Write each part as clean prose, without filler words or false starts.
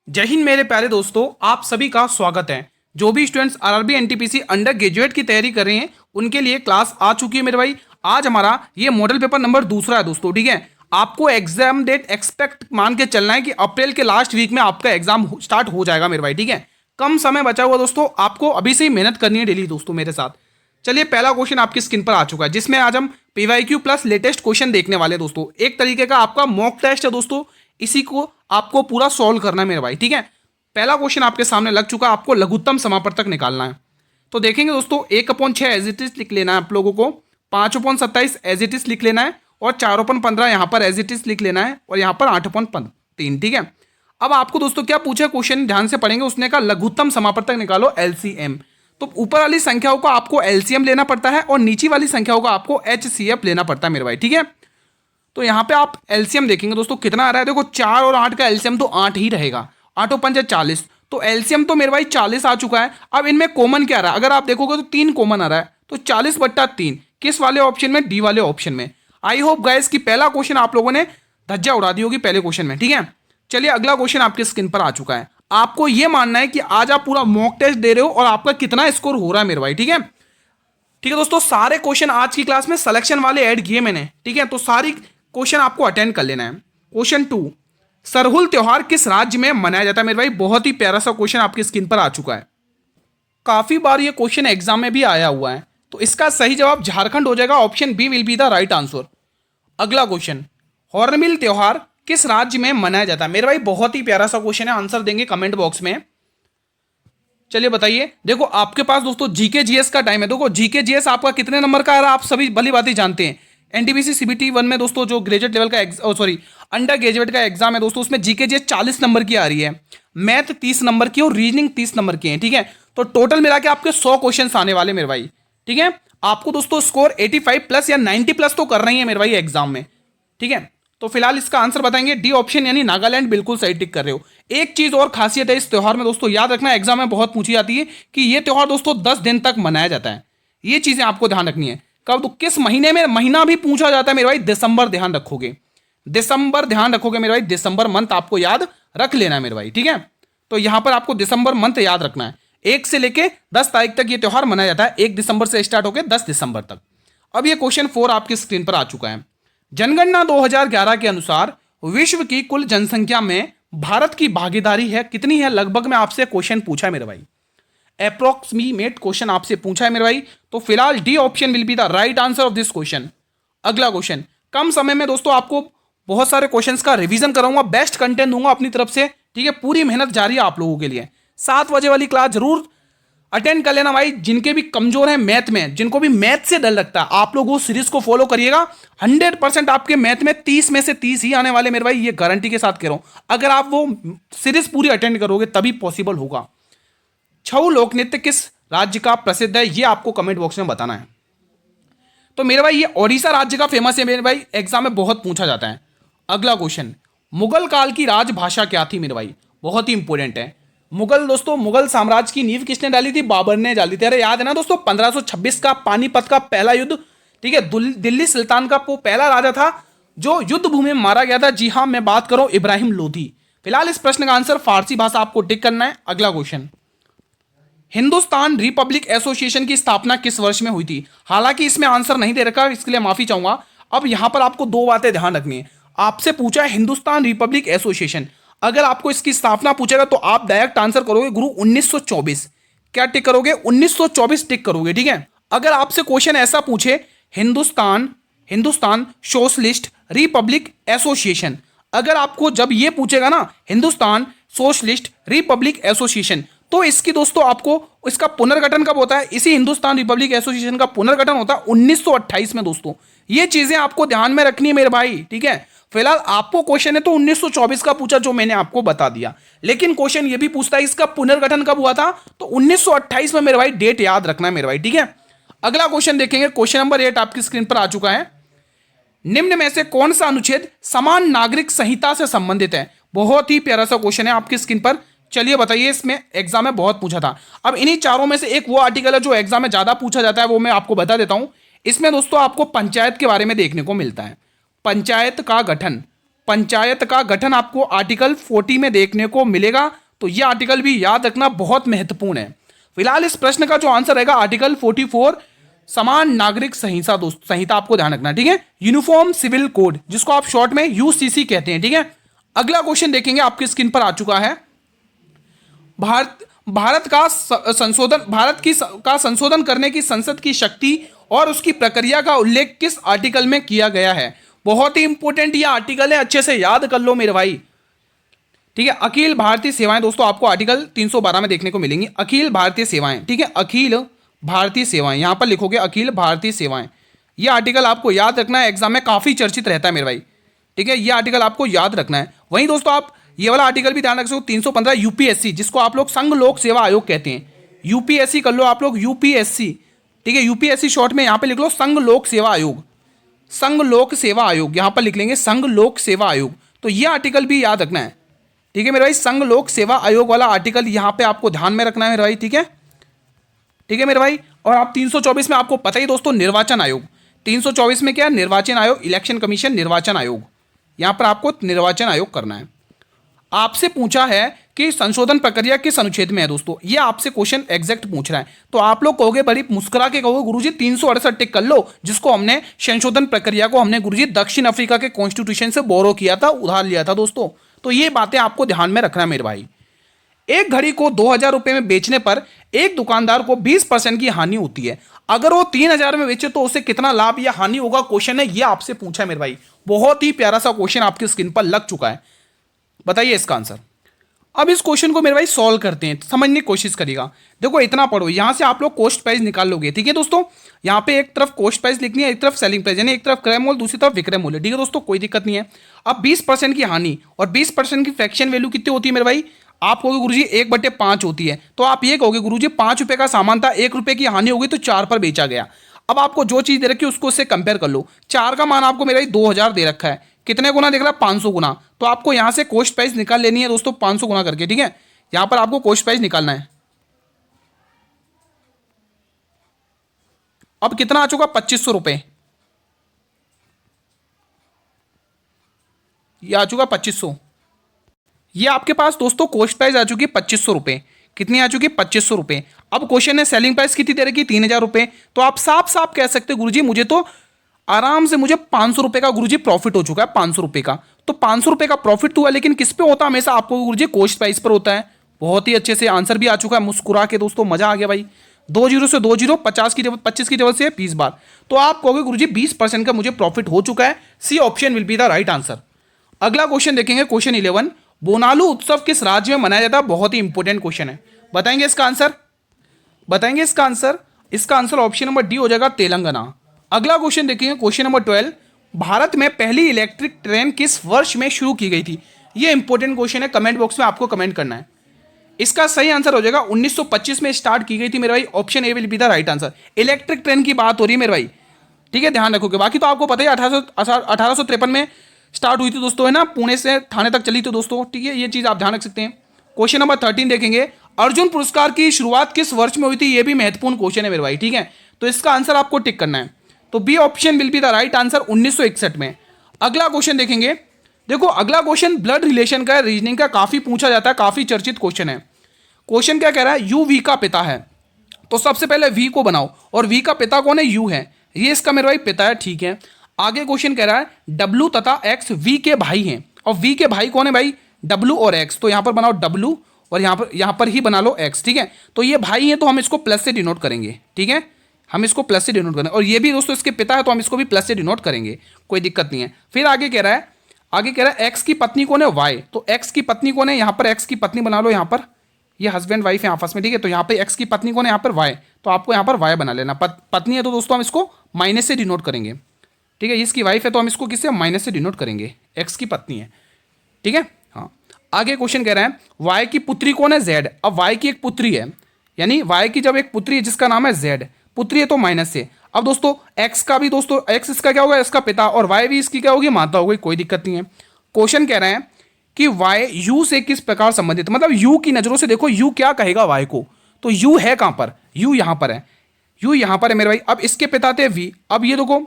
जय हिंद मेरे प्यारे दोस्तों, आप सभी का स्वागत है। जो भी students RRB NTPC under graduate की तैयारी कर रहे हैं उनके लिए क्लास आ चुकी है मेरे भाई। आज हमारा ये मॉडल पेपर नंबर दूसरा है दोस्तों, ठीक है। आपको एग्जाम डेट एक्सपेक्ट मान के चलना है कि अप्रैल के लास्ट वीक में आपका एग्जाम स्टार्ट हो जाएगा मेरे भाई, ठीक है। कम समय बचा हुआ दोस्तों, आपको अभी से ही मेहनत करनी है डेली दोस्तों मेरे साथ। चलिए, पहला क्वेश्चन आपकी स्क्रीन पर आ चुका है जिसमें आज हम पीवाईक्यू प्लस लेटेस्ट क्वेश्चन देखने वाले हैं दोस्तों। एक तरीके का आपका मॉक टेस्ट है दोस्तों, इसी को आपको पूरा सॉल्व करना है मेरे भाई, ठीक है। पहला क्वेश्चन आपके सामने लग चुका है, आपको लघुत्तम समापवर्तक निकालना है। तो देखेंगे दोस्तों, 1/6 एज इट इज लिख लेना है आप लोगों को, 5/27 एज इट इज लिख लेना है और 4/15 यहाँ पर एज इट इज लिख लेना है और यहाँ पर 8/3, ठीक है। अब आपको दोस्तों क्या पूछा क्वेश्चन, ध्यान से पढ़ेंगे। उसने कहा लघुत्तम समापवर्तक निकालो एलसीएम। तो ऊपर वाली संख्याओं का आपको एलसीएम लेना पड़ता है और नीचे वाली संख्याओं का आपको एचसीएफ लेना पड़ता है मेरे भाई, ठीक है। तो यहाँ पे आप एलसीएम देखेंगे दोस्तों कितना आ रहा है। देखो 4 और 8 का एलसीएम तो 8 ही रहेगा, 8×5 = 40। तो एलसीएम तो मेरे भाई 40 आ चुका है। अब इनमें कॉमन क्या आ रहा है, अगर आप देखोगे तो 3 कॉमन आ रहा है। तो 40/3 किस वाले ऑप्शन में, डी वाले ऑप्शन में। आई होप गाइस कि पहला क्वेश्चन आप लोगों ने धज्जा उड़ा दी होगी पहले क्वेश्चन में, ठीक है। चलिए, अगला क्वेश्चन आपके स्क्रीन पर आ चुका है। आपको यह मानना है कि आज आप पूरा मॉक टेस्ट दे रहे हो और आपका कितना स्कोर हो रहा है मेरे भाई, ठीक है। ठीक है दोस्तों, सारे क्वेश्चन आज की क्लास में सिलेक्शन वाले ऐड किए मैंने, ठीक है। तो सारी क्वेश्चन आपको अटेंड कर लेना है। क्वेश्चन 2, सरहुल त्योहार किस राज्य में मनाया जाता है मेरे भाई। बहुत ही प्यारा सा क्वेश्चन आपकी स्क्रीन पर आ चुका है। काफी बार ये क्वेश्चन एग्जाम में भी आया हुआ है। तो इसका सही जवाब झारखंड हो जाएगा, option B will be the right answer. अगला क्वेश्चन, हॉर्नबिल त्योहार किस राज्य में मनाया जाता है मेरे भाई। बहुत ही प्यारा सा क्वेश्चन है, आंसर देंगे कमेंट बॉक्स में। चलिए बताइए। देखो आपके पास दोस्तों जीके जीएस का टाइम है। देखो जीके जीएस आपका कितने नंबर का आ रहा है आप सभी भली बात ही जानते हैं। एनटीपीसी सीबीटी 1 में दोस्तों जो ग्रेजुएट लेवल का अंडर ग्रेजुएट का एग्जाम है दोस्तों, उसमें जीके जीएस 40 नंबर की आ रही है, मैथ 30 नंबर की और रीजनिंग 30 नंबर की है, ठीक है। तो टोटल मिला के आपके 100 क्वेश्चन आने वाले मेरे भाई, ठीक है। आपको दोस्तों स्कोर 85 प्लस या 90 प्लस तो कर रही है मेरे भाई एग्जाम में, ठीक है। तो फिलहाल इसका आंसर बताएंगे, डी ऑप्शन यानी नागालैंड, बिल्कुल सही टिक कर रहे हो। एक चीज और खासियत है इस त्योहार में दोस्तों, याद रखना एग्जाम में बहुत पूछी जाती है कि ये त्योहार दोस्तों 10 दिन तक मनाया जाता है। ये चीजें आपको ध्यान रखनी है। कब, तो किस महीने में, महीना भी पूछा जाता है मेरे भाई, दिसंबर ध्यान रखोगे, दिसंबर ध्यान रखोगे मेरे भाई, दिसंबर मंथ आपको याद रख लेना है मेरे भाई, ठीक है। तो यहां पर आपको दिसंबर मंथ याद रखना है। 1 से लेके 10 तारीख तक ये त्योहार मनाया जाता है, 1 दिसंबर से स्टार्ट होकर 10 दिसंबर तक। अब ये क्वेश्चन 4 आपकी स्क्रीन पर आ चुका है। जनगणना 2011 के अनुसार विश्व की कुल जनसंख्या में भारत की भागीदारी है कितनी है लगभग, में आपसे क्वेश्चन पूछा है मेरे भाई, अप्रोक्सीमेट क्वेश्चन आपसे पूछा है मेरे भाई। तो फिलहाल D option will be the right answer of this question. अगला क्वेश्चन, कम समय में दोस्तों आपको बहुत सारे क्वेश्चंस का रिवीजन कराऊंगा, बेस्ट कंटेंट दूंगा अपनी तरफ से, ठीक है। पूरी मेहनत जारी है आप लोगों के लिए। 7 बजे वाली क्लास जरूर अटेंड कर लेना भाई। जिनके भी कमजोर हैं मैथ में, जिनको भी मैथ से डर लगता है, आप लोग उस सीरीज को फॉलो करिएगा। 100% आपके मैथ में 30 में से 30 ही आने वाले मेरे भाई, ये गारंटी के साथ कह रहा हूं। अगर आप वो सीरीज पूरी अटेंड करोगे तभी पॉसिबल होगा। छऊ लोक नृत्य किस राज्य का प्रसिद्ध है, ये आपको कमेंट बॉक्स में बताना है। तो मेरे भाई ये ओडिशा राज्य का फेमस है मेरे भाई, एग्जाम में बहुत पूछा जाता है। अगला क्वेश्चन, मुगल काल की राजभाषा क्या थी मेरे भाई, बहुत ही इंपॉर्टेंट है। मुगल दोस्तों, मुगल साम्राज्य की नींव किसने डाली थी, बाबर ने डाली थी। अरे याद है ना दोस्तों, 1526 का पानीपत का पहला युद्ध, ठीक है। दिल्ली सुल्तान का वो पहला राजा था जो युद्ध भूमि में मारा गया था। जी हाँ, मैं बात करूं इब्राहिम लोधी। फिलहाल इस प्रश्न का आंसर फारसी भाषा आपको टिक करना है। अगला क्वेश्चन, हिंदुस्तान रिपब्लिक एसोसिएशन की स्थापना किस वर्ष में हुई थी। हालांकि इसमें आंसर नहीं दे रखा, इसके लिए माफी चाहूंगा। अब यहां पर आपको 2 बातें ध्यान रखनी है। आपसे पूछा है हिंदुस्तान रिपब्लिक एसोसिएशन, अगर आपको इसकी स्थापना पूछेगा तो आप डायरेक्ट आंसर करोगे गुरु 1924। क्या टिक करोगे, 1924 टिक करोगे, ठीक है। अगर आपसे क्वेश्चन ऐसा पूछे हिंदुस्तान सोशलिस्ट रिपब्लिक एसोसिएशन, अगर आपको जब ये पूछेगा ना हिंदुस्तान सोशलिस्ट रिपब्लिक एसोसिएशन, तो इसकी दोस्तों आपको इसका पुनर्गठन कब होता है, इसी हिंदुस्तान रिपब्लिक एसोसिएशन का पुनर्गठन होता है 1928 में दोस्तों। ये चीजें आपको ध्यान में रखनी है मेरे भाई, ठीक है। फिलहाल आपको क्वेश्चन है तो 1924 का पूछा जो मैंने आपको बता दिया, लेकिन क्वेश्चन ये भी पूछता है इसका पुनर्गठन कब हुआ था, तो 1928 में मेरे भाई, डेट याद रखना है मेरे भाई, ठीक है। अगला क्वेश्चन देखेंगे, क्वेश्चन नंबर 8 आपकी स्क्रीन पर आ चुका है। निम्न में से कौन सा अनुच्छेद समान नागरिक संहिता से संबंधित है। बहुत ही प्यारा सा क्वेश्चन है आपकी स्क्रीन पर। चलिए बताइए, इसमें एग्जाम में बहुत पूछा था। अब इन्हीं चारों में से एक वो आर्टिकल है जो एग्जाम में ज्यादा पूछा जाता है, वो मैं आपको बता देता हूं। इसमें दोस्तों आपको पंचायत के बारे में देखने को मिलता है। पंचायत का गठन, पंचायत का गठन आपको आर्टिकल 40 में देखने को मिलेगा। तो ये आर्टिकल भी याद रखना बहुत महत्वपूर्ण है। फिलहाल इस प्रश्न का जो आंसर रहेगा आर्टिकल 44 समान नागरिक संहिता संहिता आपको ध्यान रखना, ठीक है, यूनिफॉर्म सिविल कोड जिसको आप शॉर्ट में यूसीसी कहते हैं, ठीक है। अगला क्वेश्चन देखेंगे, आपकी स्क्रीन पर आ चुका है। भारत का संशोधन करने की संसद की शक्ति और उसकी प्रक्रिया का उल्लेख किस आर्टिकल में किया गया है। बहुत ही इंपॉर्टेंट ये आर्टिकल है, अच्छे से याद कर लो मेरे भाई, ठीक है। अखिल भारतीय सेवाएं दोस्तों आपको आर्टिकल 312 में देखने को मिलेंगी। अखिल भारतीय सेवाएं, ठीक है, अखिल भारतीय सेवाएं, यहां पर लिखोगे अखिल भारतीय सेवाएं। यह आर्टिकल आपको याद रखना है, एग्जाम में काफी चर्चित रहता है मेरे भाई, ठीक है। यह आर्टिकल आपको याद रखना है। वहीं दोस्तों आप ये वाला आर्टिकल भी ध्यान रख सकते हो, 315 यूपीएससी, जिसको आप लोग संघ लोक सेवा आयोग कहते हैं। यूपीएससी कर लो आप लोग, यूपीएससी, ठीक है, यूपीएससी शॉर्ट में यहां पे लिख लो संघ लोक सेवा आयोग, संघ लोक सेवा आयोग, यहां पर लिख लेंगे संघ लोक सेवा आयोग। तो ये आर्टिकल भी याद रखना है, ठीक है मेरे भाई। संघ लोक सेवा आयोग वाला आर्टिकल यहां पे आपको ध्यान में रखना है मेरे भाई, ठीक है, ठीक है मेरे भाई। और आप 324 में आपको पता ही दोस्तों निर्वाचन आयोग, 324 में क्या है, निर्वाचन आयोग, इलेक्शन कमीशन, निर्वाचन आयोग, यहां पर आपको निर्वाचन आयोग करना है। आपसे पूछा है कि संशोधन प्रक्रिया किस अनुच्छेद में है दोस्तों, ये आपसे क्वेश्चन एग्जैक्ट पूछ रहा है। तो आप लोग कहोगे, बड़ी मुस्कुरा के कहोगे गुरुजी 368 टिक कर लो, जिसको हमने संशोधन प्रक्रिया को हमने गुरुजी दक्षिण अफ्रीका के कॉन्स्टिट्यूशन से बोरो किया था, उधार लिया था दोस्तों। तो ये बातें आपको ध्यान में रखना है मेरे भाई। एक घड़ी को 2000 रुपए में बेचने पर एक दुकानदार को 20% की हानि होती है। अगर वो 3000 में बेचे तो उसे कितना लाभ या हानि होगा, क्वेश्चन है, ये आपसे पूछा है मेरे भाई। बहुत ही प्यारा सा क्वेश्चन आपकी स्क्रीन पर लग चुका है, बताइए इसका आंसर। अब इस क्वेश्चन को मेरे भाई सॉल्व करते हैं, समझने की कोशिश करिएगा। देखो इतना पढ़ो, यहां से आप लोग कॉस्ट प्राइस निकाल लोगे, ठीक है दोस्तों। यहां पे एक तरफ कॉस्ट प्राइस लिखनी है, एक तरफ सेलिंग प्राइस, यानी एक तरफ क्रय मूल्य, दूसरी तरफ विक्रय मूल्य, ठीक है दोस्तों, कोई दिक्कत नहीं है। अब 20% की हानि और 20% की फ्रैक्शन वैल्यू कितनी होती है मेरे भाई, आप कहोगे गुरुजी 1/5 होती है। तो आप ये कहोगे गुरुजी 5 रुपए का सामान था, 1 रुपए की हानि होगी तो 4 पर बेचा गया। अब आपको जो चीज दे रखी है उसको उससे कंपेयर कर लो। 4 का मान आपको मेरे भाई 2000 दे रखा है, कितने गुना देख रहा है, 500 गुना। तो आपको यहां से कॉस्ट प्राइस निकाल लेनी है दोस्तों, 500 गुना करके, ठीक है। यहां पर आपको कॉस्ट प्राइस निकालना है। अब कितना आ चुका, 2500 रुपए, ये आ चुका 2500। ये आपके पास दोस्तों कॉस्ट प्राइस आ चुकी है 2500 रुपए। कितनी आ चुकी है, 2500 रुपए। अब क्वेश्चन है सेलिंग प्राइस कितनी दे रखी, 3000 रुपए। तो आप साफ साफ कह सकते गुरुजी मुझे तो आराम से मुझे 500 रुपए का गुरुजी प्रॉफिट हो चुका है, 500 रुपए का। तो 500 रुपए का प्रॉफिट हुआ, लेकिन किस पे होता है हमेशा, आपको गुरुजी कॉस्ट प्राइस पर होता है। बहुत ही अच्छे से आंसर भी आ चुका है, मुस्कुरा के दोस्तों, मजा आ गया भाई। 2 जीरो से 2 जीरो, 50 की जगह 25 की जगह से 20 बार। तो आप कहोगे गुरुजी 20% का मुझे प्रॉफिट हो चुका है। C option will be the right answer. अगला क्वेश्चन देखेंगे, क्वेश्चन 11, बोनालू उत्सव किस राज्य में मनाया जाता है। बहुत ही इंपॉर्टेंट क्वेश्चन है, बताएंगे इसका आंसर, बताएंगे इसका आंसर। इसका आंसर ऑप्शन नंबर डी हो जाएगा, तेलंगाना। अगला क्वेश्चन देखेंगे, क्वेश्चन नंबर 12, भारत में पहली इलेक्ट्रिक ट्रेन किस वर्ष में शुरू की गई थी। यह इंपॉर्टेंट क्वेश्चन है, कमेंट बॉक्स में आपको कमेंट करना है। इसका सही आंसर हो जाएगा 1925 में स्टार्ट की गई थी मेरे भाई, option A will be the right answer. Electric train की बात हो रही है मेरे भाई, ठीक है, ध्यान रखोगे। बाकी तो आपको पता है 1853 में स्टार्ट हुई थी दोस्तों, है ना, पुणे से थाने तक चली थी दोस्तों, ठीक है, ये चीज आप ध्यान रख सकते हैं। क्वेश्चन नंबर 13 देखेंगे, अर्जुन पुरस्कार की शुरुआत किस वर्ष में हुई थी। यह भी महत्वपूर्ण क्वेश्चन है मेरे भाई, ठीक है। तो इसका आंसर आपको टिक करना है, तो B option will be the right answer, 1961 में। अगला क्वेश्चन देखेंगे, देखो अगला क्वेश्चन ब्लड रिलेशन का, रीजनिंग का, काफी पूछा जाता है, काफी चर्चित क्वेश्चन है। क्वेश्चन क्या कह रहा है, यू वी का पिता है, तो सबसे पहले वी को बनाओ, और वी का पिता कौन है, यू है, ये इसका मेरे भाई पिता है, ठीक है। आगे क्वेश्चन कह रहा है डब्लू तथा एक्स वी के भाई हैं, और वी के भाई कौन है भाई, डब्लू और एक्स। तो यहां पर बनाओ डब्लू, और यहां पर ही बना लो एक्स, ठीक है। तो ये भाई हैं, तो हम इसको प्लस से डिनोट करेंगे, ठीक है, हम इसको प्लस से डिनोट करेंगे। और ये भी दोस्तों इसके पिता है, तो हम इसको भी प्लस से डिनोट करेंगे, कोई दिक्कत नहीं है। फिर आगे कह रहा है एक्स की पत्नी कौन है, वाई। तो एक्स की पत्नी कौन है, यहां पर एक्स की पत्नी बना लो, यहां पर ये हस्बैंड वाइफ है आपस में, ठीक है। तो यहाँ पे एक्स की पत्नी कौन है, यहाँ पर वाई, तो आपको यहाँ पर वाई बना लेना। पत्नी है तो दोस्तों हम इसको माइनस से डिनोट करेंगे, ठीक है। इसकी वाइफ है तो हम इसको किससे, माइनस से डिनोट करेंगे, एक्स की पत्नी है, ठीक है। हाँ, आगे क्वेश्चन कह रहा है वाई की पुत्री कौन है, जेड। अब वाई की एक पुत्री है, यानी वाई की जब एक पुत्री है जिसका नाम है जेड, पुत्री है तो माइनस से। अब दोस्तों एक्स का भी दोस्तों, एक्स इसका क्या होगा, इसका पिता, और वाई भी इसकी क्या होगी, माता होगी, कोई दिक्कत नहीं है। क्वेश्चन कह रहे हैं कि वाई यू से किस प्रकार संबंधित, मतलब यू की नजरों से देखो यू क्या कहेगा वाई को। तो यू है कहां पर, यू यहां पर है, यू यहां पर है मेरे भाई। अब इसके पिता थे वी। अब ये देखो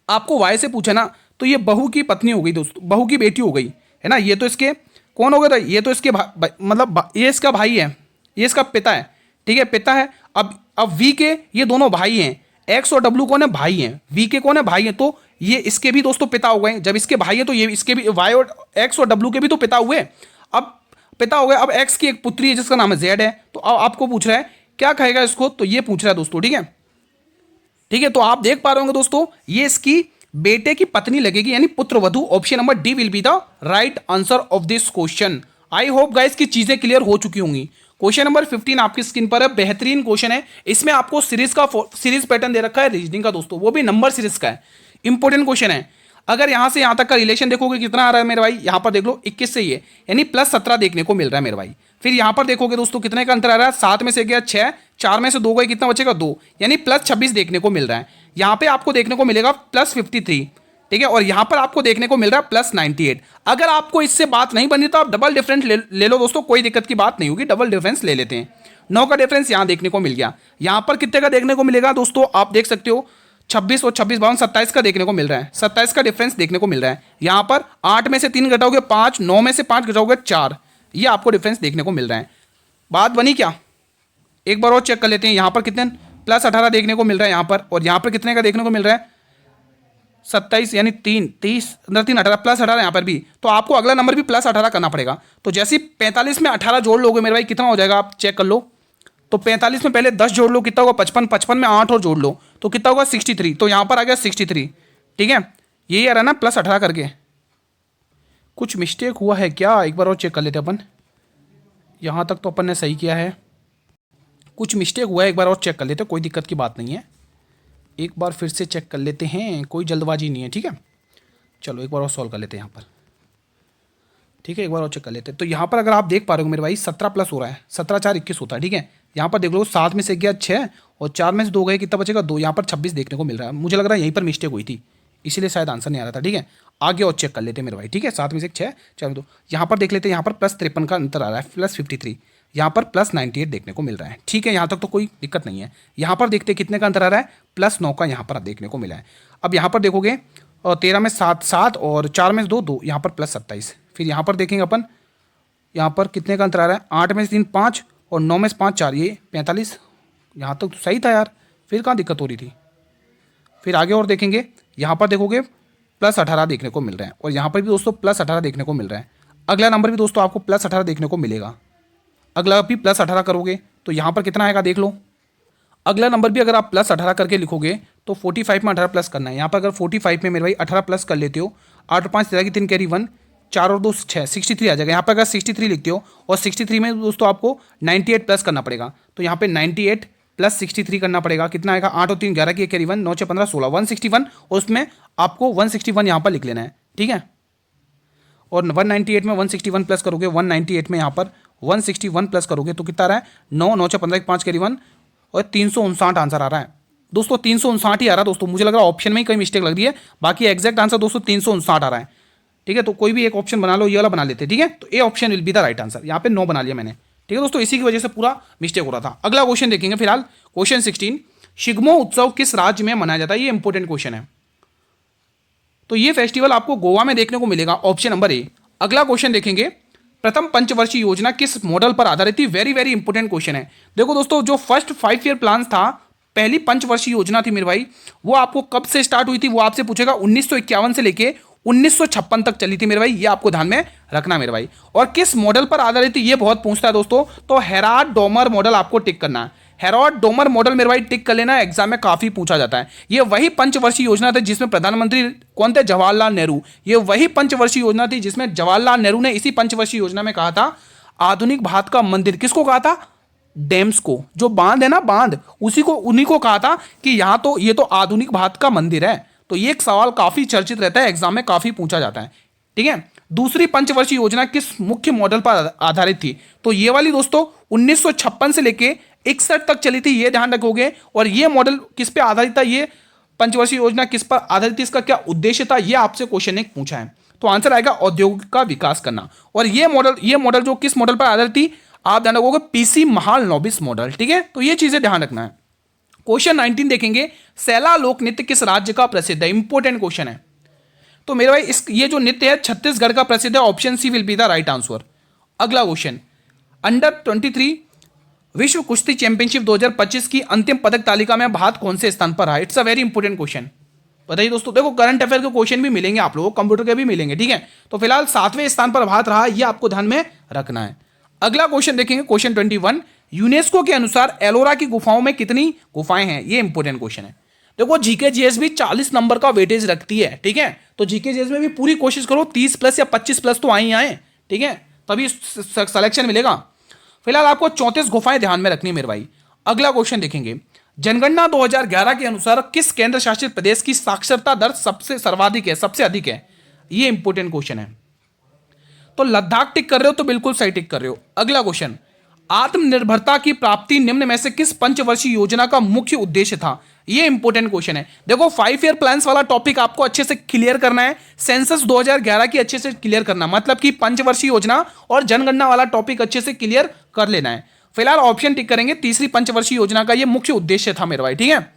आपको वाई से पूछा ना, तो ये बहू की पत्नी हो गई दोस्तों, बहू की बेटी हो गई, है ना। ये तो इसके कौन हो गया, ये तो इसके मतलब ये इसका भाई है, ये इसका पिता है, ठीक है, पिता है। अब वी के ये दोनों भाई हैं, एक्स और डब्ल्यू कौन है, भाई हैं, वी के कौन है, भाई हैं, तो ये इसके भी दोस्तों पिता हो गए। जब इसके भाई है तो ये इसके भी, वाई और एक्स और डब्ल्यू के भी तो पिता हुए। अब पिता हो गए। अब एक्स की एक पुत्री है जिसका नाम है जेड है, तो अब आपको पूछ रहा है क्या कहेगा इसको, तो ये पूछ रहा है दोस्तों, ठीक है, ठीक है। तो आप देख पा रहे होंगे दोस्तों, ये इसकी बेटे की पत्नी लगेगी, यानी पुत्र वधु। Option number D will be the right answer of this question. I hope guys की चीजें क्लियर हो चुकी होंगी। क्वेश्चन नंबर 15 आपकी स्क्रीन पर है, बेहतरीन क्वेश्चन है। इसमें आपको सीरीज पैटर्न दे रखा है रीजनिंग का दोस्तों, वो भी नंबर सीरीज का है, इंपॉर्टेंट क्वेश्चन है। अगर यहां से यहां तक का रिलेशन देखोगे कितना आ रहा है मेरे भाई, यहां पर देख लो 21 से ये, यानी +17 देखने को मिल रहा है मेरे भाई। फिर यहां पर देखोगे दोस्तों कितने का अंतर आ रहा है, 7 में से गया 6, 4 में से 2 गए, कितना बचेगा 2, यानी +26 देखने को मिल रहा है। यहां पे आपको देखने को मिलेगा +53, ठीक है, और यहां पर आपको देखने को मिल रहा है +98। अगर आपको इससे बात नहीं बनी तो आप डबल डिफरेंस ले लो दोस्तों, कोई दिक्कत की बात नहीं होगी, डबल डिफरेंस ले लेते हैं। 9 का डिफरेंस यहां देखने को मिल गया। यहां पर कितने का देखने को मिलेगा दोस्तों, आप देख सकते हो 26 और 26 52 27 का देखने को मिल रहा है, 27 का डिफरेंस देखने को मिल रहा है। यहां पर 8 में से 3 घटाओगे 5, 9 में से 5 घटाओगे 4, ये आपको डिफरेंस देखने को मिल रहा है। बात बनी क्या, एक बार और चेक कर लेते हैं। यहां पर कितने +18 देखने को मिल रहा है यहां पर, और यहां पर कितने का देखने को मिल रहा है 27, यानी 3 30 अंदर 3 18 +18 यहाँ पर भी, तो आपको अगला नंबर भी +18 करना पड़ेगा। तो जैसे ही 45 में 18 जोड़ लोगे मेरे भाई, कितना हो जाएगा आप चेक कर लो। तो 45 में पहले 10 जोड़ लो, कितना होगा 55, 55 में 8 और जोड़ लो तो कितना होगा 63, तो यहाँ पर आ गया 63, ठीक है। यही आ रहा है ना +18 करके, कुछ मिस्टेक हुआ है क्या, एक बार और चेक कर लेते अपन। यहाँ तक तो अपन ने सही किया है, कुछ मिस्टेक हुआ है, एक बार और चेक कर लेते, कोई दिक्कत की बात नहीं है, एक बार फिर से चेक कर लेते हैं, कोई जल्दबाजी नहीं है, ठीक है। चलो एक बार और सॉल्व कर लेते हैं यहाँ पर, ठीक है, एक बार और चेक कर लेते हैं। तो यहाँ पर अगर आप देख पा रहे हो मेरे भाई 17 प्लस हो रहा है, 17 4 21 होता है, ठीक है। यहाँ पर देख लो 7 में से गया 6 और 4 में से 2 गए, कितना बचेगा 2, यहाँ पर 26 देखने को मिल रहा है। मुझे लग रहा है यहीं पर मिस्टेक हुई थी, इसीलिए शायद आंसर नहीं आ रहा था, ठीक है। आगे और चेक कर लेते हैं मेरे भाई, ठीक है। 7 में से 6 4 में 2, यहाँ पर देख लेते हैं, यहाँ पर +53 का अंतर आ रहा है, +53, यहाँ पर +98 देखने को मिल रहा है, ठीक है। यहाँ तक तो कोई दिक्कत नहीं है। यहाँ पर देखते हैं कितने का अंतर आ रहा है, +9 का यहाँ पर देखने को मिला है। अब यहाँ पर देखोगे 13 में 7 7 और 4 में 2 2, यहाँ पर +27। फिर यहाँ पर देखेंगे अपन, यहाँ पर कितने का अंतर आ रहा है, 8 में से 3 5 और 9 में से 5 4, ये 45, यहाँ तक तो सही था यार, फिर कहाँ दिक्कत हो रही थी। फिर आगे और देखेंगे, यहाँ पर देखोगे +18 देखने को मिल रहा है, और यहाँ पर भी दोस्तों +18 देखने को मिल रहा है। अगला नंबर भी दोस्तों आपको +18 देखने को मिलेगा। अगला भी +18 करोगे तो यहाँ पर कितना आएगा देख लो। अगला नंबर भी अगर आप +18 करके लिखोगे तो 45 में 18 प्लस करना है। यहाँ पर अगर 45 में मेरे भाई 18 प्लस कर लेते हो, 8 और 5 13 की 3 कैरी 1, 4 और 2 6, 63 आ जाएगा। यहाँ पर अगर 63 लिखते हो और 63 में दोस्तों आपको 98 प्लस करना पड़ेगा, तो यहाँ पे 98 + 63 करना पड़ेगा, कितना आएगा 8 और 3 11 की 1 कैरी 1, 9 6 15 16, 161, और उसमें आपको 161 यहाँ पर लिख लेना है, ठीक है। और 198 में 161 प्लस करोगे, 198 में यहाँ पर 161 प्लस करोगे तो कितना आ रहा है 9 9 6 15 5 कैरी 1 और 359 आंसर आ रहा है दोस्तों। 359 ही आ रहा है दोस्तों, मुझे लग रहा है ऑप्शन में ही कहीं मिस्टेक लग रही है, बाकी एग्जैक्ट आंसर दोस्तों 359 आ रहा है, ठीक है। तो कोई भी एक ऑप्शन बना लो, ये वाला बना लेते हैं, ठीक है। तो A option will be the right answer, यहाँ पे 9 बना लिया मैंने, ठीक है दोस्तों। इसी की वजह से पूरा मिस्टेक हो रहा था। अगला क्वेश्चन देखेंगे फिलहाल, क्वेश्चन 16, शिग्मो उत्सव किस राज्य में मनाया जाता है, ये इंपॉर्टेंट क्वेश्चन है। तो ये फेस्टिवल आपको गोवा में देखने को मिलेगा, ऑप्शन नंबर ए। अगला क्वेश्चन देखेंगे, प्रथम पंचवर्षीय योजना किस मॉडल पर आधारित थी, वेरी वेरी इंपॉर्टेंट क्वेश्चन है। देखो दोस्तों, जो फर्स्ट 5 ईयर प्लान था, पहली पंचवर्षीय योजना थी मेरे भाई, वो आपको कब से स्टार्ट हुई थी, वो आपसे पूछेगा 1951 से लेके 1956 तक चली थी मेरे भाई, ये आपको ध्यान में रखना मेरे भाई। और किस मॉडल पर आधारित थी, ये बहुत पूछता है दोस्तों, तो हेराल्ड डोमर मॉडल आपको टिक करना है। हेराल्ड डोमर मॉडल मेरे भाई टिक कर लेना, एग्जाम में काफी पूछा जाता है। ये वही पंचवर्षीय योजना थी जिसमें प्रधानमंत्री कौन थे, जवाहरलाल नेहरू। ये वही पंचवर्षीय योजना थी जिसमें जवाहरलाल नेहरू ने इसी पंचवर्षीय योजना में कहा था आधुनिक भारत का मंदिर, किसको कहा था, डैम्स को, जो बांध है ना बांध, उन्हीं को कहा था कि यहाँ तो ये तो आधुनिक भारत का मंदिर है। तो ये एक सवाल काफी चर्चित रहता है, एग्जाम में काफी पूछा जाता है, ठीक है। दूसरी पंचवर्षीय योजना किस मुख्य मॉडल पर आधारित थी, तो ये वाली दोस्तों 1956 से लेके 61 तक चली थी, ये ध्यान रखोगे। और ये मॉडल किस पे आधारित था, ये पंचवर्षीय योजना किस पर आधारित थी, इसका क्या उद्देश्य था, ये आपसे क्वेश्चन ने पूछा है। तो आंसर आएगा औद्योगिक का विकास करना। और ये मॉडल जो किस मॉडल पर आधारित थी, आप ध्यान रखोगे पीसी महालनोबिस मॉडल, ठीक है। तो ये चीजें ध्यान रखना है। क्वेश्चन 19 देखेंगे, सैला लोक नृत्य किस राज्य का प्रसिद्ध है, इंपॉर्टेंट क्वेश्चन है। तो मेरे भाई इस ये जो नृत्य है छत्तीसगढ़ का प्रसिद्ध है, option C will be the right answer. अगला क्वेश्चन, अंडर 23 विश्व कुश्ती चैंपियनशिप 2025 की अंतिम पदक तालिका में भारत कौन से स्थान पर रहा? It's a very important question. बताइए दोस्तों, देखो करंट अफेयर के क्वेश्चन भी मिलेंगे आप लोगों को, कंप्यूटर के भी मिलेंगे, ठीक है। तो फिलहाल 7वें स्थान पर भारत रहा, ये आपको ध्यान में रखना है। अगला क्वेश्चन देखेंगे, क्वेश्चन 21, यूनेस्को के अनुसार एलोरा की गुफाओं में कितनी गुफाएं हैं? ये इंपॉर्टेंट क्वेश्चन है। देखो जीके जीएस भी 40 नंबर का वेटेज रखती है, ठीक है। तो जीके जीएस में भी पूरी कोशिश करो 30 प्लस या 25 प्लस तो आई आए, ठीक है, तभी सिलेक्शन मिलेगा। फिलहाल आपको 34 गुफाएं ध्यान में रखनी है मेरे भाई। अगला क्वेश्चन देखेंगे, जनगणना 2011 के अनुसार किस केंद्र शासित प्रदेश की साक्षरता दर सबसे सर्वाधिक है, सबसे अधिक है? ये इंपॉर्टेंट क्वेश्चन है। तो लद्दाख टिक कर रहे हो तो बिल्कुल सही टिक कर रहे हो। अगला क्वेश्चन, आत्मनिर्भरता की प्राप्ति निम्न में से किस पंचवर्षीय योजना का मुख्य उद्देश्य था? ये इंपॉर्टेंट क्वेश्चन है। देखो 5 ईयर प्लान्स वाला टॉपिक आपको अच्छे से क्लियर करना है, सेंसस 2011 की अच्छे से क्लियर करना, मतलब कि पंचवर्षीय योजना और जनगणना वाला टॉपिक अच्छे से क्लियर कर लेना है। फिलहाल ऑप्शन टिक करेंगे, तीसरी पंचवर्षीय योजना का ये मुख्य उद्देश्य था मेरे भाई, ठीक है।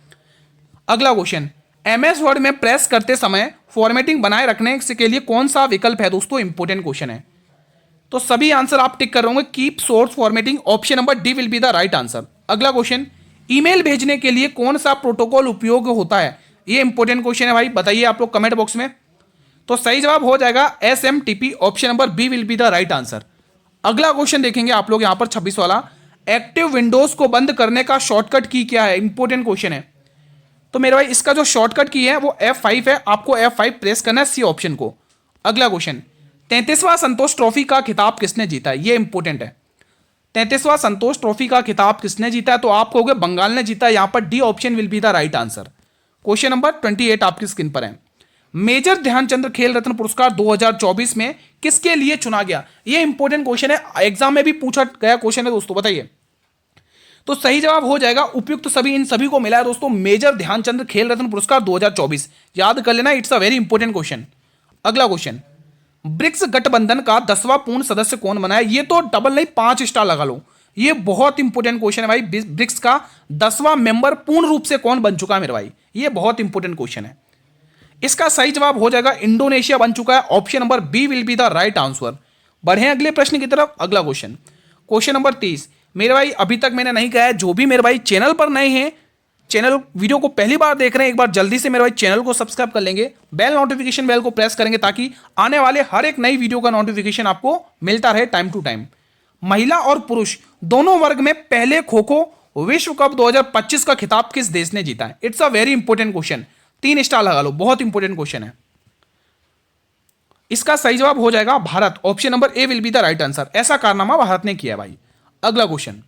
अगला क्वेश्चन, एमएस वर्ड में प्रेस करते समय फॉर्मेटिंग बनाए रखने के लिए कौन सा विकल्प है? दोस्तों इंपॉर्टेंट क्वेश्चन है। तो सभी आंसर आप टिक कर रहे होंगे, keep source formatting, option number D will be the right answer. अगला क्वेश्चन, ईमेल भेजने के लिए कौन सा प्रोटोकॉल उपयोग होता है? ये इंपॉर्टेंट क्वेश्चन है भाई, बताइए आप लोग कमेंट बॉक्स में। तो सही जवाब हो जाएगा SMTP, option number B will be the right answer. अगला क्वेश्चन देखेंगे आप लोग यहां पर 26 वाला, एक्टिव विंडोज को बंद करने का शॉर्टकट की क्या है? इंपॉर्टेंट क्वेश्चन है। तो मेरे भाई इसका जो शॉर्टकट की है वो F5 है, आपको F5 प्रेस करना है, सी ऑप्शन को। अगला क्वेश्चन, 33वां संतोष ट्रॉफी का खिताब किसने जीता है? ये इंपॉर्टेंट है। 33वां संतोष ट्रॉफी का खिताब किसने जीता है? तो आप कहोगे बंगाल ने जीता, यहां पर D option will be the right answer. Question number 28 आपकी स्क्रीन पर है, मेजर ध्यानचंद खेल रत्न पुरस्कार 2024 में किसके लिए चुना गया? ये इंपॉर्टेंट क्वेश्चन है, एग्जाम में भी पूछा गया क्वेश्चन है दोस्तों, बताइए। तो सही जवाब हो जाएगा उपयुक्त सभी, इन सभी को मिला है दोस्तों मेजर ध्यानचंद खेल रत्न पुरस्कार 2024, याद कर लेना, it's a very important question. अगला क्वेश्चन, ब्रिक्स गठबंधन का 10वां पूर्ण सदस्य कौन बना है? ये तो डबल नहीं 5 स्टार लगा लो, ये बहुत इंपॉर्टेंट क्वेश्चन है भाई। ब्रिक्स का 10वां मेंबर पूर्ण रूप से कौन बन चुका है मेरे भाई? ये बहुत इंपॉर्टेंट क्वेश्चन है। इसका सही जवाब हो जाएगा इंडोनेशिया बन चुका है, option number B will be the right answer. बढ़े अगले प्रश्न की तरफ। अगला क्वेश्चन, क्वेश्चन नंबर 30 मेरे भाई, अभी तक मैंने नहीं कहा है, जो भी मेरे भाई चैनल पर नए हैं, चैनल वीडियो को पहली बार देख रहे हैं, एक बार जल्दी से मेरे भाई चैनल को सब्सक्राइब कर लेंगे, बेल नोटिफिकेशन बेल को प्रेस करेंगे ताकि आने वाले हर एक नई वीडियो का नोटिफिकेशन आपको मिलता रहे टाइम टू टाइम। महिला और पुरुष दोनों वर्ग में पहले खो खो विश्व कप 2025 का खिताब किस देश ने जीता है? It's a very important question, 3 star लगा लो, बहुत इंपॉर्टेंट क्वेश्चन है। इसका सही जवाब हो जाएगा Bharat, option number A will be the right answer. ऐसा कारनामा भारत ने किया भाई। अगला question,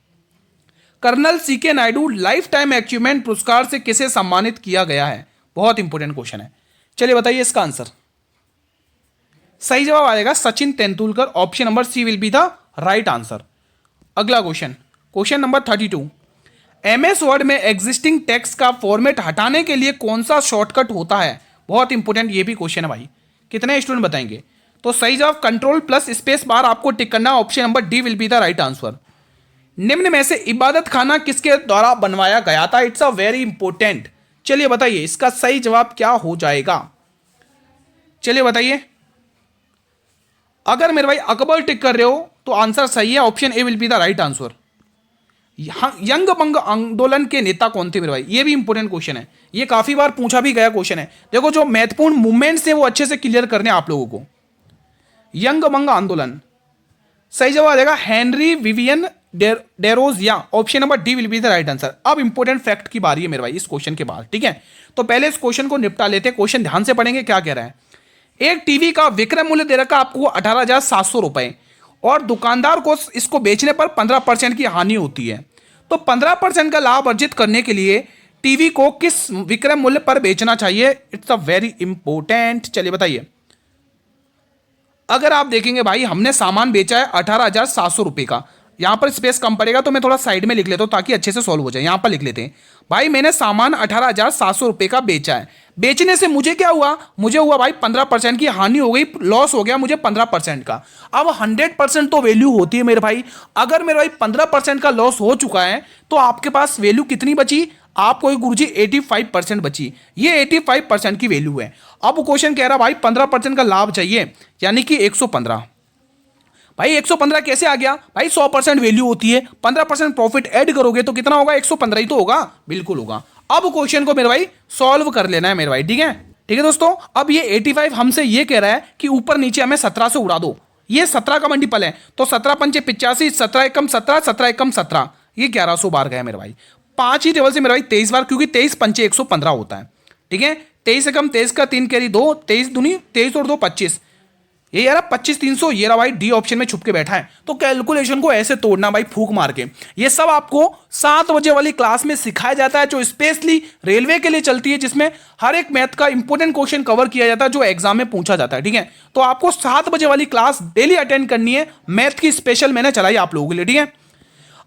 colonel CK Naidu lifetime achievement पुरस्कार से किसे सम्मानित किया गया है? बहुत इंपॉर्टेंट क्वेश्चन है, चलिए बताइए इसका आंसर। सही जवाब आएगा Sachin Tendulkar, option number C will be the right answer. अगला question, question number 32, MS word में एग्जिस्टिंग टेक्स्ट का फॉर्मेट हटाने के लिए कौन सा शॉर्टकट होता है? बहुत इंपॉर्टेंट ये भी क्वेश्चन है भाई, कितने स्टूडेंट बताएंगे? तो सही जवाब कंट्रोल प्लस स्पेस बार आपको टिक करना, option number D will be the right answer. निम्न में से इबादत खाना किसके द्वारा बनवाया गया था? इट्स अ वेरी इंपॉर्टेंट, चलिए बताइए इसका सही जवाब क्या हो जाएगा? चलिए बताइए। अगर मेरे भाई अकबर टिक कर रहे हो तो आंसर सही है, option A will be the right answer. Young बंग आंदोलन के नेता कौन थे मेरे भाई? ये भी इंपॉर्टेंट क्वेश्चन है, ये काफी बार पूछा भी गया क्वेश्चन है। देखो जो महत्वपूर्ण मूवमेंट्स हैं वो अच्छे से क्लियर करने आप लोगों को। यंग बंग आंदोलन, सही जवाब आएगा Henry Vivian Derozio, option number D will be the right answer. अब इंपॉर्टेंट फैक्ट की बारी है मेरे भाई इस क्वेश्चन के बाद, ठीक है। तो पहले इस क्वेश्चन को निपटा लेते हैं, क्वेश्चन ध्यान से पढ़ेंगे क्या कह रहा है। एक टीवी का विक्रय मूल्य दे रखा आपको 18,700 रुपए, और दुकानदार को इसको बेचने पर 15% की हानि होती है। तो 15% का लाभ अर्जित करने के लिए टीवी को किस विक्रय मूल्य पर बेचना चाहिए? इट्स अ वेरी इंपॉर्टेंट, चलिए बताइए। अगर आप देखेंगे भाई हमने सामान बेचा है 18,700 रुपए का, यहां पर स्पेस कम पड़ेगा तो मैं थोड़ा साइड में लिख लेता हूं ताकि अच्छे से सॉल्व हो जाए। यहां पर लिख लेते हैं भाई मैंने सामान 18,700 रुपए का बेचा है, बेचने से मुझे क्या हुआ? मुझे हुआ भाई 15% की हानि हो गई, लॉस हो गया मुझे 15% का। अब 100% तो वैल्यू होती है मेरे भाई, अगर मेरे भाई 15% का लॉस हो चुका है तो आपके पास वैल्यू कितनी बची? आपको ये गुरुजी 85% बची, ये 85% की वैल्यू है। अब क्वेश्चन कह रहा भाई 15% का लाभ चाहिए, यानी कि 115। भाई 115 कैसे आ गया भाई, 100% वैल्यू होती है, 15% प्रॉफिट ऐड करोगे तो कितना होगा, 115 ही तो होगा, बिल्कुल होगा। अब क्वेश्चन को मेरे भाई सॉल्व कर लेना है मेरे भाई, ठीक है। ठीक है दोस्तों, अब ये 85 हमसे ये कह रहा है कि ऊपर नीचे हमें 17 से उड़ा दो, ये 17 का मल्टीपल है, तो 17 पंचे 85, 17 एकम 17, 17 एकम 17, ये 1100 बार गया मेरे भाई। 5 ही टेबल से मेरे भाई 23 बार, क्योंकि 23 पंचे 115 होता है, ठीक है। 23 एकम 23 का 3 कैरी 2, 23 दूनी 23 और 2 25, ये यार 25 300, ये रहा भाई डी ऑप्शन में छुप के बैठा है। तो कैलकुलेशन को ऐसे तोड़ना भाई फूक मार के, ये सब आपको 7 बजे वाली क्लास में सिखाया जाता है, जो स्पेशली रेलवे के लिए चलती है, जिसमें हर एक मैथ का इंपॉर्टेंट क्वेश्चन कवर किया जाता है जो एग्जाम में पूछा जाता है, ठीक है। तो आपको 7 बजे वाली क्लास डेली अटेंड करनी है, मैथ की स्पेशल मैंने चलाई आप लोगों के लिए, ठीक है।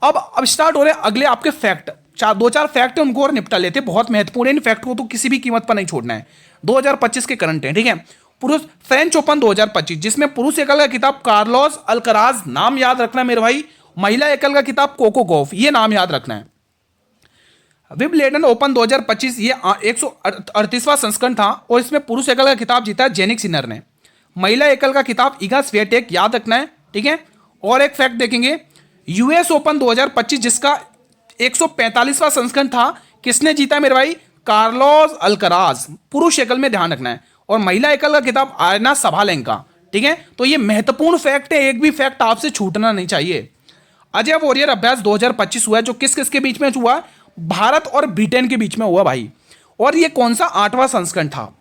अब स्टार्ट हो रहे हैं अगले आपके फैक्ट, 2-4 फैक्ट है उनको और निपटा लेते हैं, बहुत महत्वपूर्ण है, इन फैक्ट को तो किसी भी कीमत पर नहीं छोड़ना है। 2025 के करंट है, ठीक है। पुरुष फ्रेंच ओपन 2025, जिसमें पुरुष एकल का किताब कार्लोस अल्कराज, नाम याद रखना है मेरे भाई। महिला एकल का किताब कोको गॉफ, ये नाम याद रखना है। विंबलडन ओपन 2025 ये 138वां संस्करण था, और इसमें पुरुष एकल का किताब जीता जेनिक सिनर ने। महिला एकल का किताब इगा स्वियाटेक, याद रखना है, ठीक है। और एक फैक्ट देखेंगे, यूएस ओपन 2025 जिसका 145वां संस्करण था, किसने जीता मेरे भाई, कार्लोस अल्कराज, पुरुष एकल में ध्यान रखना है। और महिला एकल का किताब आयना सभालेंका, ठीक है। तो ये महत्वपूर्ण फैक्ट है, एक भी फैक्ट आपसे छूटना नहीं चाहिए। अजय वॉरियर अभ्यास 2025 हुआ है, जो किस किस के बीच में हुआ, भारत और ब्रिटेन के बीच में हुआ भाई। और ये कौन सा 8वां संस्करण था।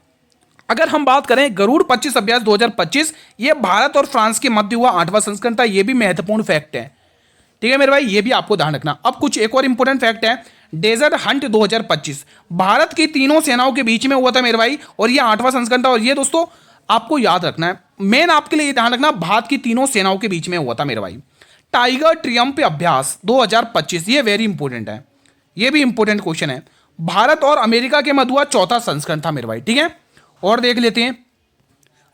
अगर हम बात करें गरुड़ 25 अभ्यास 2025, ये भारत और फ्रांस के मध्य हुआ 8वां संस्करण था, ये भी महत्वपूर्ण फैक्ट है, ठीक है मेरे भाई, ये भी आपको ध्यान रखना। अब कुछ एक और इंपॉर्टेंट फैक्ट है, डेजर्ट हंट 2025 भारत की तीनों सेनाओं के बीच में हुआ था मेरे भाई, और ये 8वां संस्करण था। और ये दोस्तों आपको याद रखना है, मेन आपके लिए ध्यान रखना, भारत की तीनों सेनाओं के बीच में हुआ था मेरे भाई। टाइगर ट्रियम्फ अभ्यास 2025, ये वेरी इंपॉर्टेंट है, ये भी इंपॉर्टेंट क्वेश्चन है। भारत और अमेरिका के मध्य हुआ 4था संस्करण था मेरे भाई, ठीक है। और देख लेते हैं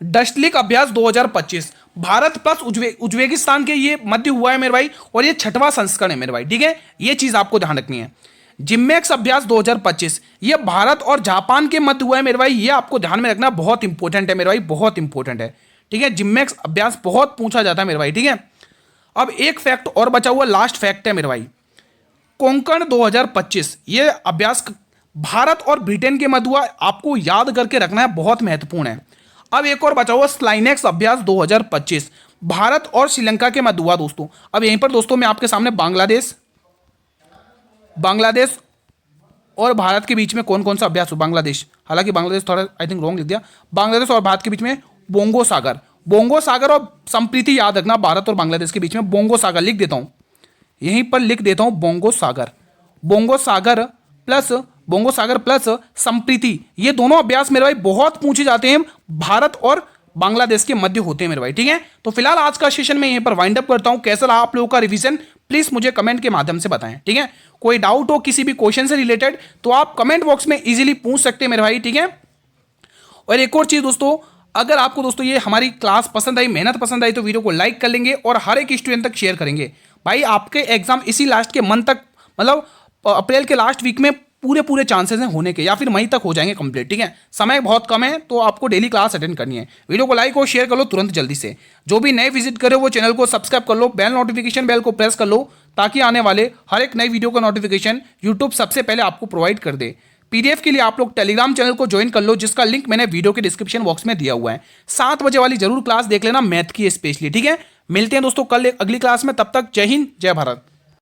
डस्टलिक अभ्यास 2025 भारत प्लस उज्बेकिस्तान के ये मध्य हुआ है मेरे भाई, और ये 6वां संस्करण है मेरे भाई, ठीक है। ये चीज आपको ध्यान रखनी है। जिम्मेक्स अभ्यास 2025 ये भारत और जापान के मध्य हुआ है मेरे भाई, ये आपको ध्यान में रखना, बहुत इंपॉर्टेंट है मेरे भाई, बहुत इंपॉर्टेंट है, ठीक है। जिम्मेक्स अभ्यास बहुत पूछा जाता है मेरे भाई, ठीक है। अब एक फैक्ट और बचा हुआ, लास्ट फैक्ट है मेरे भाई, कोंकण 2025 ये अभ्यास भारत और ब्रिटेन के मध्य हुआ, आपको याद करके रखना है, बहुत महत्वपूर्ण है। अब एक और बचा हुआ स्लाइनेक्स अभ्यास 2025 भारत और श्रीलंका के मध्य हुआ दोस्तों। अब यहीं पर दोस्तों मैं आपके सामने बांग्लादेश और भारत के बीच में कौन कौन सा अभ्यास हुआ, बांग्लादेश, हालांकि बांग्लादेश थोड़ा आई थिंक रॉन्ग लिख दिया, बांग्लादेश और भारत के बीच में बोंगो सागर और संप्रीति, याद रखना, भारत और बांग्लादेश के बीच में बोंगो सागर, लिख देता हूं, यहीं पर लिख देता हूं, बोंगो सागर प्लस संप्रीति, ये दोनों अभ्यास मेरे भाई बहुत पूछे जाते हैं, भारत और बांग्लादेश के मध्य होते हैं मेरे भाई, ठीक है। तो फिलहाल आज का सेशन में यहीं पर वाइंड अप करता हूं। कैसा रहा आप लोगों का रिवीजन, प्लीज मुझे कमेंट के माध्यम से बताएं, ठीक है। कोई डाउट हो किसी भी क्वेश्चन से रिलेटेड तो आप कमेंट बॉक्स में इजीली पूछ सकते हैं मेरे भाई, ठीक है। और एक और चीज दोस्तों, अगर आपको दोस्तों ये हमारी क्लास पसंद आई, मेहनत पसंद आई, तो वीडियो को लाइक कर लेंगे और हर एक स्टूडेंट तक शेयर करेंगे भाई। आपके एग्जाम इसी लास्ट के मंथ तक, मतलब अप्रैल के लास्ट वीक में पूरे चांसेस हैं होने के, या फिर मई तक हो जाएंगे कंप्लीट, ठीक है। समय बहुत कम है, तो आपको डेली क्लास अटेंड करनी है। वीडियो को लाइक और शेयर कर लो तुरंत जल्दी से। जो भी नए विजिट करे वो चैनल को सब्सक्राइब कर लो, बेल नोटिफिकेशन बेल को प्रेस कर लो, ताकि आने वाले हर एक नई वीडियो का नोटिफिकेशन यूट्यूब सबसे पहले आपको प्रोवाइड कर दे। पीडीएफ के लिए आप लोग टेलीग्राम चैनल को ज्वाइन कर लो, जिसका लिंक मैंने वीडियो के डिस्क्रिप्शन बॉक्स में दिया हुआ है। 7 बजे वाली जरूर क्लास देख लेना, मैथ की स्पेशली, ठीक है। मिलते हैं दोस्तों कल एक अगली क्लास में, तब तक जय हिंद जय भारत।